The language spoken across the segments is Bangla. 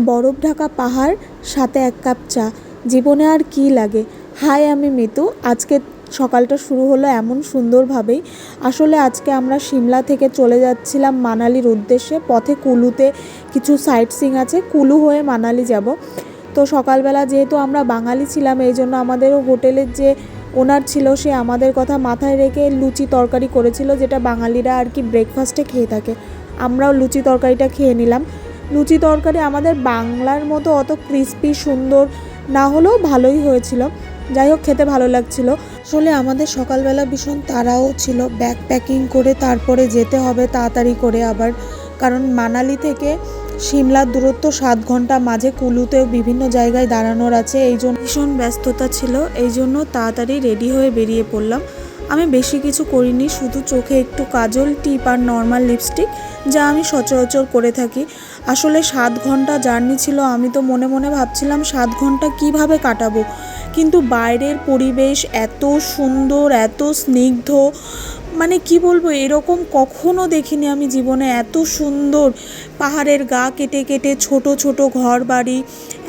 বরফ ঢাকা পাহাড়, সাথে এক কাপ চা, জীবনে আর কী লাগে। হাই, আমি মিতু। আজকে সকালটা শুরু হলো এমন সুন্দরভাবেই। আসলে আজকে আমরা সিমলা থেকে চলে যাচ্ছিলাম মানালির উদ্দেশ্যে। পথে কুলুতে কিছু সাইট সিইং আছে, কুলু হয়ে মানালি যাব। তো সকালবেলা যেহেতু আমরা বাঙালি ছিলাম, এই জন্য আমাদের হোটেলের যে ওনার ছিল সে আমাদের কথা মাথায় রেখে লুচি তরকারি করেছিল, যেটা বাঙালিরা আর কি ব্রেকফাস্টে খেয়ে থাকে। আমরাও লুচি তরকারিটা খেয়ে নিলাম। লুচি তরকারি আমাদের বাংলার মতো অত ক্রিস্পি সুন্দর না হলেও ভালোই হয়েছিল। যাই হোক, খেতে ভালো লাগছিল। আসলে আমাদের সকালবেলা ভীষণ তাড়াও ছিল, ব্যাগ প্যাকিং করে তারপরে যেতে হবে তাড়াতাড়ি করে আবার, কারণ মানালি থেকে সিমলার দূরত্ব 7 ঘন্টা, মাঝে কুলুতেও বিভিন্ন জায়গায় দাঁড়ানোর আছে। এই জন্য ভীষণ ব্যস্ততা ছিল, এই জন্য তাড়াতাড়ি রেডি হয়ে বেরিয়ে পড়লাম। আমি বেশি কিছু করিনি, শুধু চোখে একটু কাজল, টিপ আর নর্মাল লিপস্টিক, যা আমি সচরাচর করে থাকি। আসলে 7 ঘন্টা জার্নি ছিল। আমি তো মনে মনে ভাবছিলাম 7 ঘন্টা কিভাবে কাটাবো, কিন্তু বাইরের পরিবেশ এত সুন্দর, এত স্নিগ্ধ, মানে কি বলবো, এরকম কখনো দেখিনি আমি জীবনে। এত সুন্দর পাহাড়ের গা কেটে কেটে ছোট ছোট ঘর বাড়ি,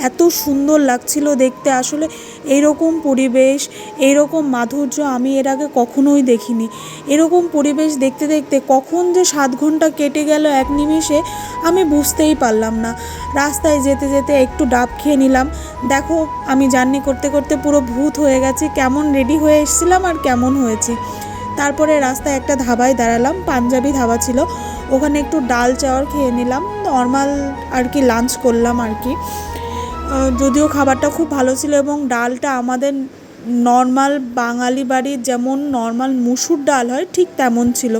এত সুন্দর লাগছিল দেখতে। আসলে এইরকম পরিবেশ, এইরকম মাধুর্য আমি এর আগে কখনোই দেখিনি। এরকম পরিবেশ দেখতে দেখতে কখন যে 7 ঘন্টা কেটে গেল এক নিমেষে, আমি বুঝতেই পারলাম না। রাস্তায় যেতে যেতে একটু ডাব খেয়ে নিলাম। দেখো, আমি জার্নি করতে করতে পুরো ভূত হয়ে গেছি, কেমন রেডি হয়ে এসেছিলাম আর কেমন হয়েছি। তারপরে রাস্তায় একটা ধাবায় দাঁড়ালাম, পাঞ্জাবি ধাবা ছিল। ওখানে একটু ডাল চাওয়ার খেয়ে নিলাম, নর্মাল আর কি লাঞ্চ করলাম আর কি। যদিও খাবারটা খুব ভালো ছিল এবং ডালটা আমাদের নর্মাল বাঙালি বাড়ির যেমন নর্মাল মুসুর ডাল হয় ঠিক তেমন ছিল,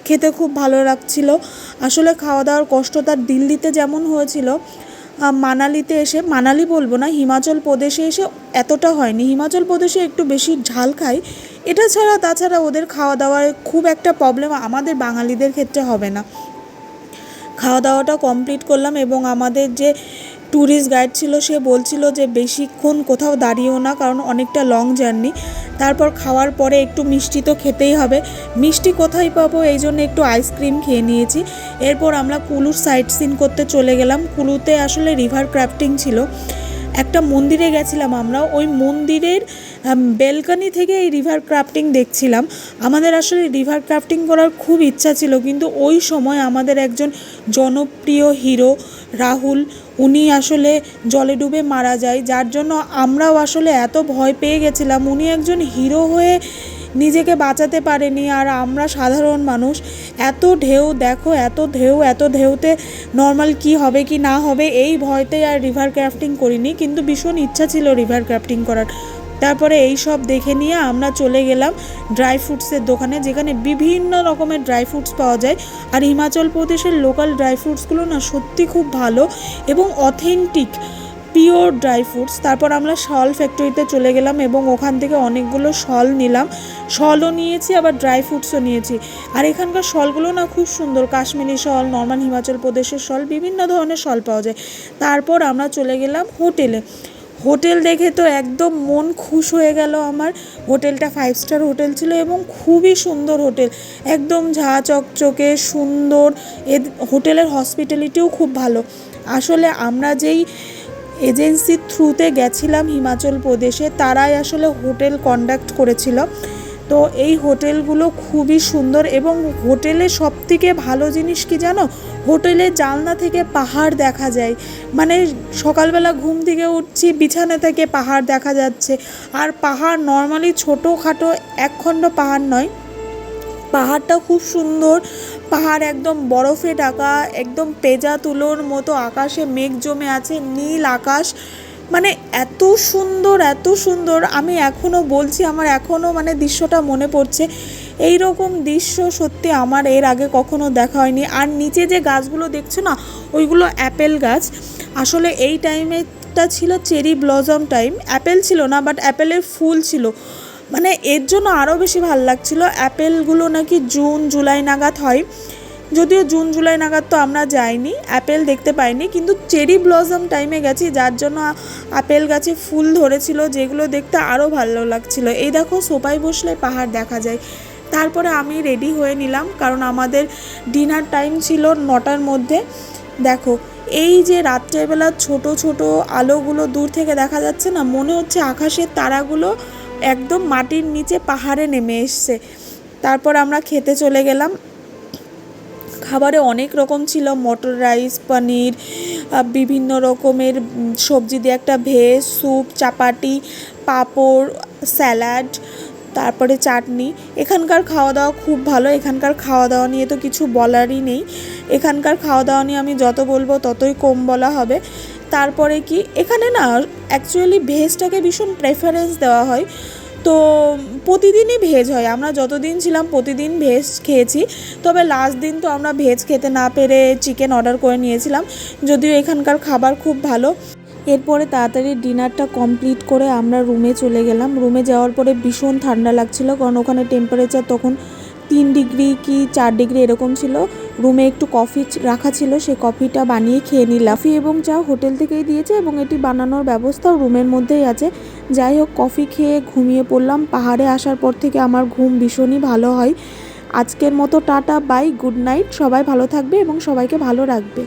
খেতে খুব ভালো লাগছিল। আসলে খাওয়া দাওয়ার কষ্টটা দিল্লিতে যেমন হয়েছিল, মানালিতে এসে, মানালি বলবো না, হিমাচল প্রদেশে এসে এতটা হয়নি। হিমাচল প্রদেশে একটু বেশি ঝাল খাই, এটা ছাড়া তাছাড়া ওদের খাওয়া দাওয়ায় খুব একটা প্রবলেম আমাদের বাঙালিদের ক্ষেত্রে হবে না। খাওয়া দাওয়াটা কমপ্লিট করলাম এবং আমাদের যে ট্যুরিস্ট গাইড ছিল সে বলছিল যে বেশিক্ষণ কোথাও দাঁড়িয়েও না, কারণ অনেকটা লং জার্নি। তারপর খাওয়ার পরে একটু মিষ্টি তো খেতেই হবে, মিষ্টি কোথায় পাবো, এই জন্য একটু আইসক্রিম খেয়ে নিয়েছি। এরপর আমরা কুলুর সাইট সিন করতে চলে গেলাম। কুলুতে আসলে রিভার ক্রাফটিং ছিল। একটা মন্দিরে গেছিলাম আমরা, ওই মন্দিরের বেলকানি থেকে এই রিভার ক্রাফটিং দেখছিলাম। আমাদের আসলে রিভার ক্রাফটিং করার খুব ইচ্ছা ছিল, কিন্তু ওই সময় আমাদের একজন জনপ্রিয় হিরো রাহুল, উনি আসলে জলে ডুবে মারা যায়, যার জন্য আমরাও আসলে এত ভয় পেয়ে গেছিলাম। উনি একজন হিরো হয়ে নিজেকে বাঁচাতে পারেনি, আর আমরা সাধারণ মানুষ। এত ঢেউ দেখো, এত ঢেউ, এত ঢেউতে নর্মাল কি হবে কি না হবে এই ভয়তে আর রিভার ক্রাফটিং করিনি, কিন্তু ভীষণ ইচ্ছা ছিল রিভার ক্রাফটিং করার। তারপরে এই সব দেখে নিয়ে আমরা চলে গেলাম ড্রাই ফ্রুটসের দোকানে, যেখানে বিভিন্ন রকমের ড্রাই ফ্রুটস পাওয়া যায়। আর হিমাচল প্রদেশের লোকাল ড্রাই ফ্রুটসগুলো না সত্যি খুব ভালো এবং অথেন্টিক পিওর ড্রাই ফ্রুটস। তারপর আমরা শল ফ্যাক্টরিতে চলে গেলাম এবং ওখান থেকে অনেকগুলো শল নিলাম। শলও নিয়েছি, আবার ড্রাই ফ্রুটসও নিয়েছি। আর এখানকার শলগুলো না খুব সুন্দর, কাশ্মীরি শল, নর্মাল হিমাচল প্রদেশের শল, বিভিন্ন ধরনের শল পাওয়া যায়। তারপর আমরা চলে গেলাম হোটেলে। হোটেল দেখে তো একদম মন খুশ হয়ে গেল আমার। হোটেলটা 5 স্টার হোটেল ছিল এবং খুবই সুন্দর হোটেল, একদম ঝা চকচকে সুন্দর। হোটেলের হসপিটালিটিও খুব ভালো। আসলে আমরা যেই এজেন্সির থ্রুতে গেছিলাম হিমাচল প্রদেশে, তারাই আসলে হোটেল কন্ডাক্ট করেছিল। তো এই হোটেলগুলো খুবই সুন্দর এবং হোটেলে সবথেকে ভালো জিনিস কি জানো, হোটেলের জানলা থেকে পাহাড় দেখা যায়। মানে সকালবেলা ঘুম থেকে উঠছি, বিছানা থেকে পাহাড় দেখা যাচ্ছে। আর পাহাড় নর্মালি ছোটোখাটো একখণ্ড পাহাড় নয়, পাহাড়টা খুব সুন্দর। পাহাড় একদম বরফে ঢাকা, একদম পেঁজা তুলোর মতো আকাশে মেঘ জমে আছে, নীল আকাশ, মানে এত সুন্দর, এত সুন্দর। আমি এখনও বলছি, আমার এখনও মানে দৃশ্যটা মনে পড়ছে। এই রকম দৃশ্য সত্যি আমার এর আগে কখনো দেখা হয়নি। আর নিচে যে গাছগুলো দেখছো না, ওইগুলো অ্যাপেল গাছ। আসলে এই টাইমেটা ছিল চেরি ব্লজম টাইম, অ্যাপেল ছিল না, বাট অ্যাপেলের ফুল ছিল। মানে এর জন্য আরও বেশি ভালো লাগছিল। অ্যাপেলগুলো নাকি জুন জুলাই নাগাদ হয়, যদিও জুন জুলাই নাগাদ তো আমরা যাইনি, অ্যাপেল দেখতে পাইনি, কিন্তু চেরি ব্লসম টাইমে গেছি, যার জন্য আপেল গাছে ফুল ধরেছিল, যেগুলো দেখতে আরও ভালো লাগছিল। এই দেখো, সোফায় বসলে পাহাড় দেখা যায়। তারপরে আমি রেডি হয়ে নিলাম, কারণ আমাদের ডিনার টাইম ছিল 9টার মধ্যে। দেখো এই যে রাত্রেবেলা ছোট ছোট আলোগুলো দূর থেকে দেখা যাচ্ছে না, মনে হচ্ছে আকাশের তারাগুলো একদম মাটির নিচে পাহাড়ে নেমে এসছে। তারপর আমরা খেতে চলে গেলাম। খাবারে অনেক রকম ছিল, মটর রাইস, পনির, বিভিন্ন রকমের সবজি দিয়ে একটা ভেজ স্যুপ, চাপাটি, পাঁপড়, স্যালাড, তারপরে চাটনি। এখানকার খাওয়া দাওয়া খুব ভালো। এখানকার খাওয়া দাওয়া নিয়ে তো কিছু বলারই নেই। এখানকার খাওয়া দাওয়া নিয়ে আমি যত বলবো ততই কম বলা হবে। তারপরে কি এখানে না অ্যাকচুয়ালি ভেজটাকে ভীষণ প্রেফারেন্স দেওয়া হয়। তো প্রতিদিনই ভেজ হয়, আমরা যতদিন ছিলাম প্রতিদিন ভেজ খেয়েছি। তবে লাস্ট দিন তো আমরা ভেজ খেতে না পেরে চিকেন অর্ডার করে নিয়েছিলাম, যদিও এখানকার খাবার খুব ভালো। এরপরে তাড়াতাড়ি ডিনারটা কমপ্লিট করে আমরা রুমে চলে গেলাম। রুমে যাওয়ার পরে ভীষণ ঠান্ডা লাগছিল, কারণ ওখানে টেম্পারেচার তখন 3 ডিগ্রি কি 4 ডিগ্রি এরকম ছিল। রুমে একটু কফি রাখা ছিল, সেই কফিটা বানিয়ে খেয়ে নিলাম। কফি এবং চা হোটেল থেকেই দিয়েছে এবং এটি বানানোর ব্যবস্থাও রুমের মধ্যেই আছে। যাই হোক, কফি খেয়ে ঘুমিয়ে পড়লাম। পাহাড়ে আসার পর থেকে আমার ঘুম ভীষণই ভালো হয়। আজকের মতো টাটা, বাই, গুড নাইট। সবাই ভালো থাকবে এবং সবাইকে ভালো রাখবে।